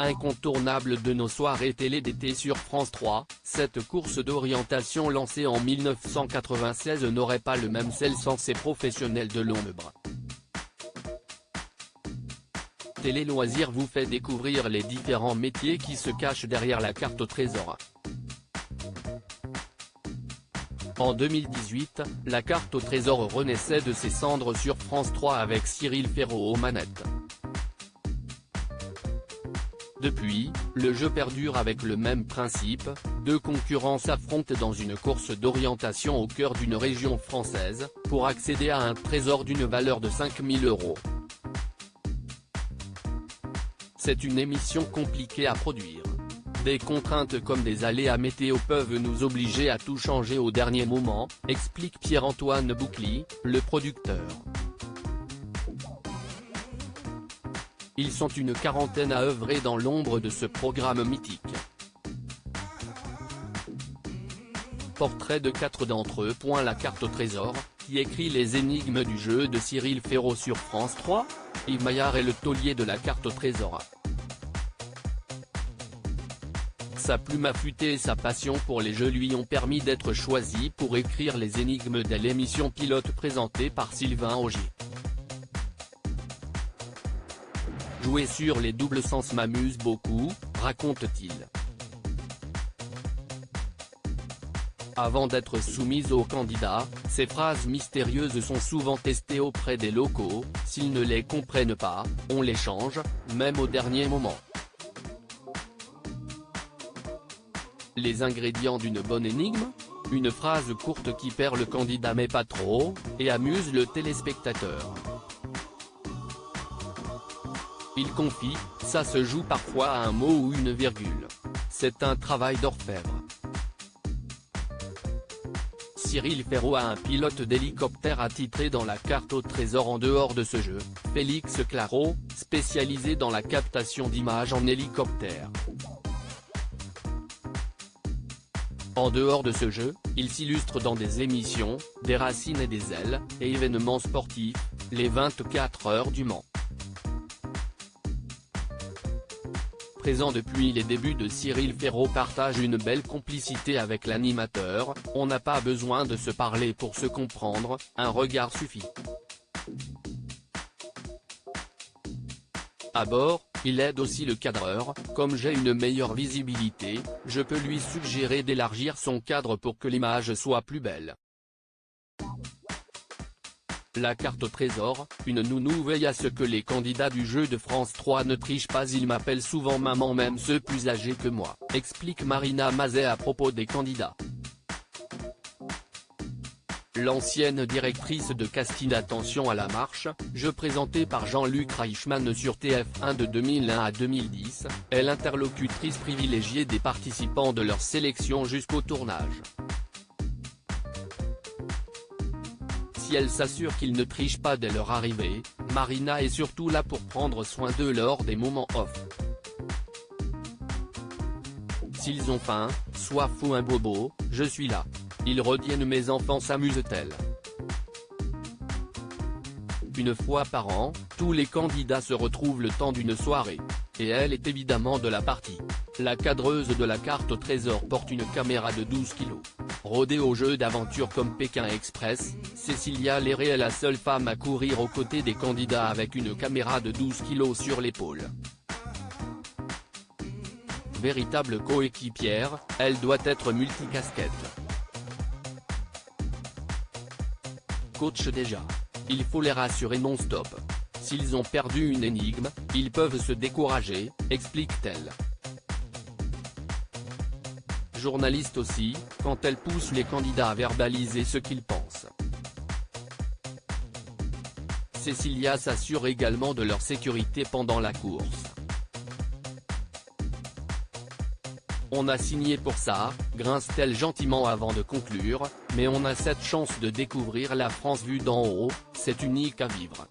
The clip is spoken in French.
Incontournable de nos soirées télé d'été sur France 3, cette course d'orientation lancée en 1996 n'aurait pas le même sel sans ses professionnels de l'ombre. Télé Loisirs vous fait découvrir les différents métiers qui se cachent derrière la carte au trésor. En 2018, la carte au trésor renaissait de ses cendres sur France 3 avec Cyril Ferraud aux manettes. Depuis, le jeu perdure avec le même principe, deux concurrents s'affrontent dans une course d'orientation au cœur d'une région française, pour accéder à un trésor d'une valeur de 5 000 €. C'est une émission compliquée à produire. Des contraintes comme des aléas météo peuvent nous obliger à tout changer au dernier moment, explique Pierre-Antoine Boucli, le producteur. Ils sont une quarantaine à œuvrer dans l'ombre de ce programme mythique. Portrait de 4 d'entre eux. La carte au trésor, qui écrit les énigmes du jeu de Cyril Ferraud sur France 3, Yves Maillard est le taulier de la carte au trésor. Sa plume affûtée et sa passion pour les jeux lui ont permis d'être choisi pour écrire les énigmes de l'émission pilote présentée par Sylvain Augier. Jouer sur les doubles sens m'amuse beaucoup, raconte-t-il. Avant d'être soumises aux candidats, ces phrases mystérieuses sont souvent testées auprès des locaux, s'ils ne les comprennent pas, on les change, même au dernier moment. Les ingrédients d'une bonne énigme ? Une phrase courte qui perd le candidat mais pas trop, et amuse le téléspectateur. Il confie, ça se joue parfois à un mot ou une virgule. C'est un travail d'orfèvre. Cyril Ferraud a un pilote d'hélicoptère attitré dans la carte au trésor. En dehors de ce jeu, Félix Claro, spécialisé dans la captation d'images en hélicoptère. En dehors de ce jeu, il s'illustre dans des émissions, des racines et des ailes, et événements sportifs, les 24 heures du Mans. Présent depuis les débuts de Cyril Ferraud partage une belle complicité avec l'animateur, on n'a pas besoin de se parler pour se comprendre, un regard suffit. À bord, il aide aussi le cadreur, comme j'ai une meilleure visibilité, je peux lui suggérer d'élargir son cadre pour que l'image soit plus belle. La carte au trésor, une nounou veille à ce que les candidats du jeu de France 3 ne trichent pas. Ils m'appellent souvent maman, même ceux plus âgés que moi, explique Marina Mazet à propos des candidats. L'ancienne directrice de casting Attention à la marche, jeu présenté par Jean-Luc Reichmann sur TF1 de 2001 à 2010, est l'interlocutrice privilégiée des participants de leur sélection jusqu'au tournage. Si elle s'assure qu'ils ne trichent pas dès leur arrivée, Marina est surtout là pour prendre soin d'eux lors des moments off. S'ils ont faim, soif ou un bobo, je suis là. Ils retiennent mes enfants, s'amuse-t-elle. Une fois par an, tous les candidats se retrouvent le temps d'une soirée. Et elle est évidemment de la partie. La cadreuse de la carte au trésor porte une caméra de 12 kg. Rodée aux jeux d'aventure comme Pékin Express, Cécilia Léré est la seule femme à courir aux côtés des candidats avec une caméra de 12 kg sur l'épaule. Véritable coéquipière, elle doit être multicasquette. Coach déjà. Il faut les rassurer non-stop. S'ils ont perdu une énigme, ils peuvent se décourager, explique-t-elle. Journaliste aussi, quand elle pousse les candidats à verbaliser ce qu'ils pensent. Cécilia s'assure également de leur sécurité pendant la course. On a signé pour ça, grince-t-elle gentiment avant de conclure, mais on a cette chance de découvrir la France vue d'en haut, c'est unique à vivre.